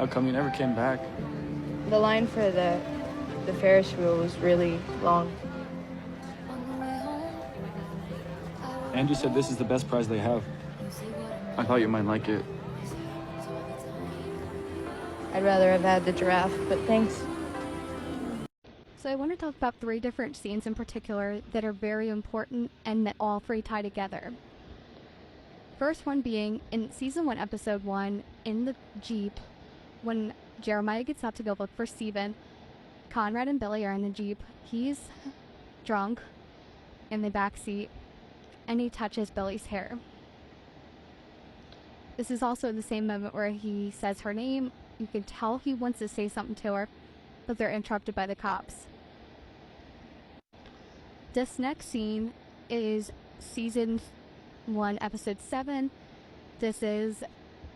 How come you never came back? The line for the Ferris wheel was really long. Angie said this is the best prize they have. I thought you might like it. I'd rather have had the giraffe, but thanks. So I want to talk about 3 different scenes in particular that are very important and that all 3 tie together. First one being in season 1, episode 1, in the Jeep, when Jeremiah gets out to go look for Steven, Conrad and Billy are in the Jeep. He's drunk in the back seat, and he touches Billy's hair. This is also the same moment where he says her name. You can tell he wants to say something to her, but they're interrupted by the cops. This next scene is season 1, episode 7. This is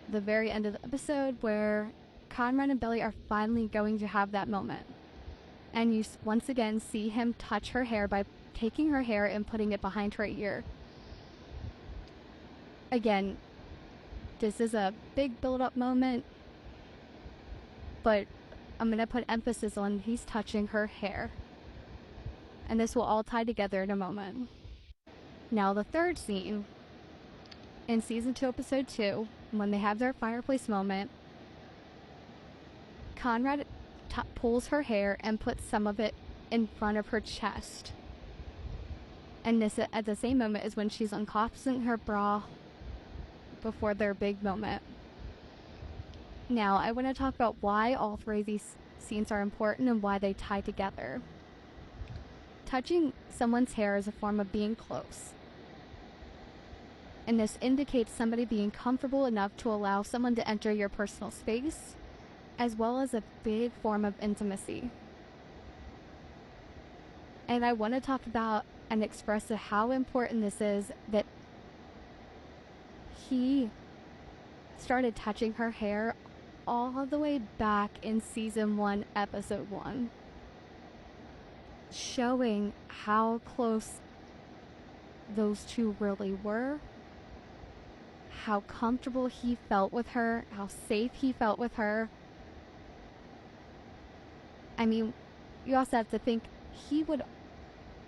the very end of the episode where Conrad and Billy are finally going to have that moment. And you once again see him touch her hair by taking her hair and putting it behind her ear. Again, this is a big build-up moment, but I'm going to put emphasis on he's touching her hair. And this will all tie together in a moment. Now the third scene, in season 2, episode 2, when they have their fireplace moment, Conrad pulls her hair and puts some of it in front of her chest. And this, at the same moment, is when she's unclasping her bra before their big moment. Now, I want to talk about why all 3 of these scenes are important and why they tie together. Touching someone's hair is a form of being close. And this indicates somebody being comfortable enough to allow someone to enter your personal space, as well as a big form of intimacy. And I want to talk about and express how important this is, that he started touching her hair all the way back in season 1, episode 1. Showing how close those two really were, how comfortable he felt with her, how safe he felt with her. I mean, you also have to think he would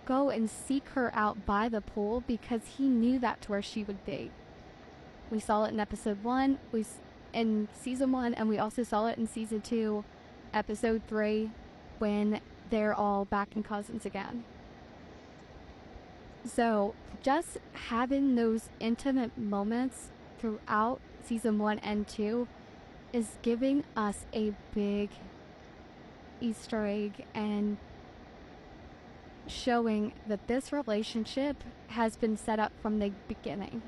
go and seek her out by the pool because he knew that's where she would be. We saw it in episode 1, in season 1, and we also saw it in season 2, episode 3, when they're all back in cousins again. So just having those intimate moments throughout season 1 and 2 is giving us a big Easter egg and showing that this relationship has been set up from the beginning.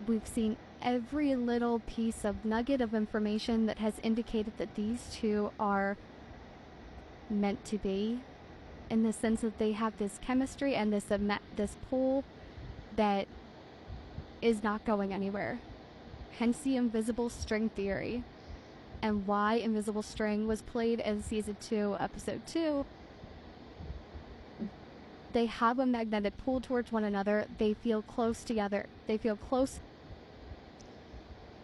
We've seen every little piece of nugget of information that has indicated that these two are meant to be, in the sense that they have this chemistry and this pull that is not going anywhere. Hence the invisible string theory, and why invisible string was played in season 2, episode 2. They have a magnetic pull towards one another. They feel close together. They feel close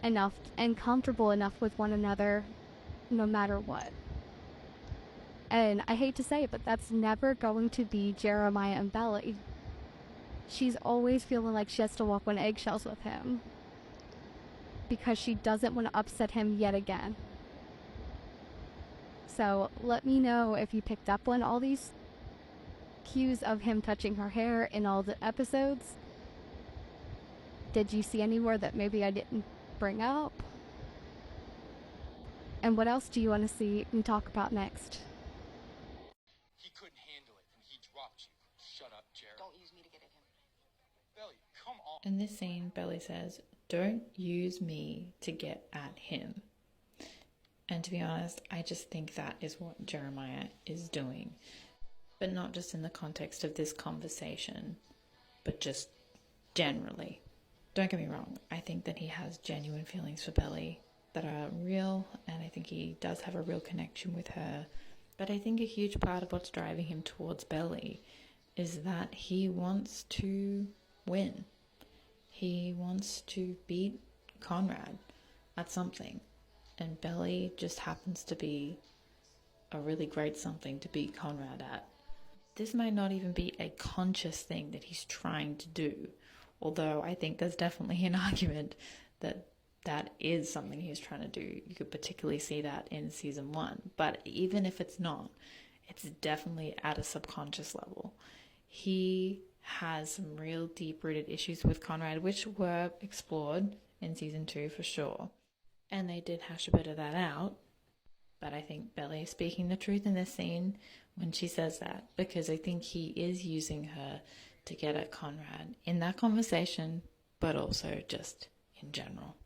enough and comfortable enough with one another no matter what. And I hate to say it, but that's never going to be Jeremiah and Belly. She's always feeling like she has to walk on eggshells with him because she doesn't want to upset him yet again. So let me know if you picked up on all these cues of him touching her hair in all the episodes. Did you see any more that maybe I didn't bring up? And what else do you want to see me talk about next? He couldn't handle it and he dropped you. Shut up, Jared. Don't use me to get at him. Belly, come on. In this scene, Belly says, "Don't use me to get at him." And to be honest, I just think that is what Jeremiah is doing. But not just in the context of this conversation, but just generally. Don't get me wrong, I think that he has genuine feelings for Belly that are real, and I think he does have a real connection with her. But I think a huge part of what's driving him towards Belly is that he wants to win. He wants to beat Conrad at something. and Belly just happens to be a really great something to beat Conrad at. This might not even be a conscious thing that he's trying to do, although I think there's definitely an argument that that is something he's trying to do. You could particularly see that in season 1. But even if it's not, it's definitely at a subconscious level. He has some real deep-rooted issues with Conrad, which were explored in season 2 for sure. And they did hash a bit of that out. But I think Belly is speaking the truth in this scene when she says that, because I think he is using her to get at Conrad in that conversation, but also just in general.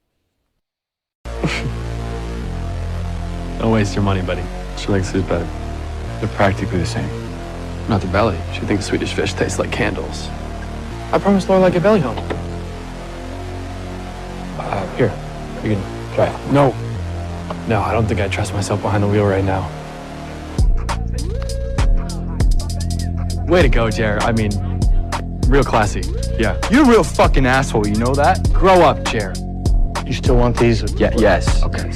Don't waste your money, buddy. She likes his better. They're practically the same. Not the belly. She thinks Swedish fish tastes like candles. I promised Laura like a belly home. Here, you can try it. No. No, I don't think I trust myself behind the wheel right now. Way to go, Jer. I mean, real classy. Yeah. You're a real fucking asshole, you know that? Grow up, Jer. You still want these? Yeah, yes. Okay.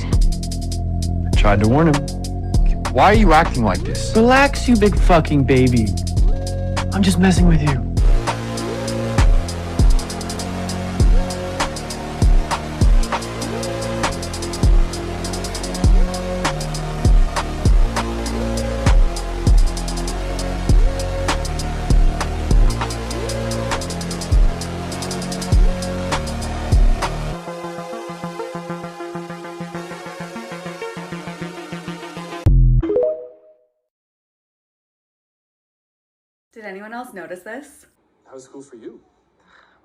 Tried to warn him. Why are you acting like this? Relax, you big fucking baby. I'm just messing with you. Did anyone else notice this? How's school for you?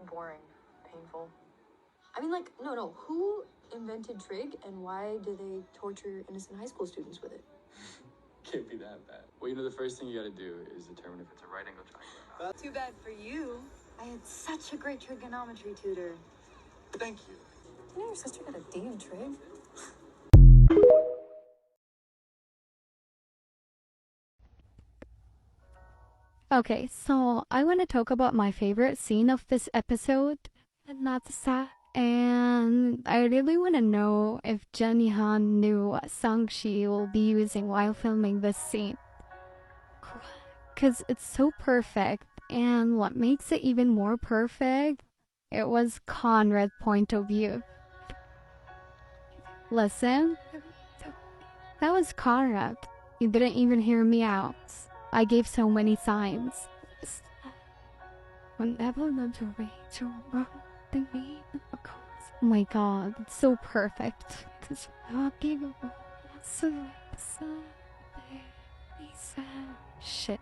Boring. Painful. I mean, like, no. Who invented trig and why do they torture innocent high school students with it? Can't be that bad. Well, you know, the first thing you gotta do is determine if it's a right angle triangle. Too bad for you. I had such a great trigonometry tutor. Thank you. You know your sister got a D in trig? Okay, so I want to talk about my favorite scene of this episode, Natsa, and I really want to know if Jenny Han knew what song she will be using while filming this scene. Because it's so perfect, and what makes it even more perfect, it was Conrad's point of view. Listen, that was Conrad. He didn't even hear me out. I gave so many signs. Whenever the way to run the name of course. Oh my god, it's so perfect. Shit.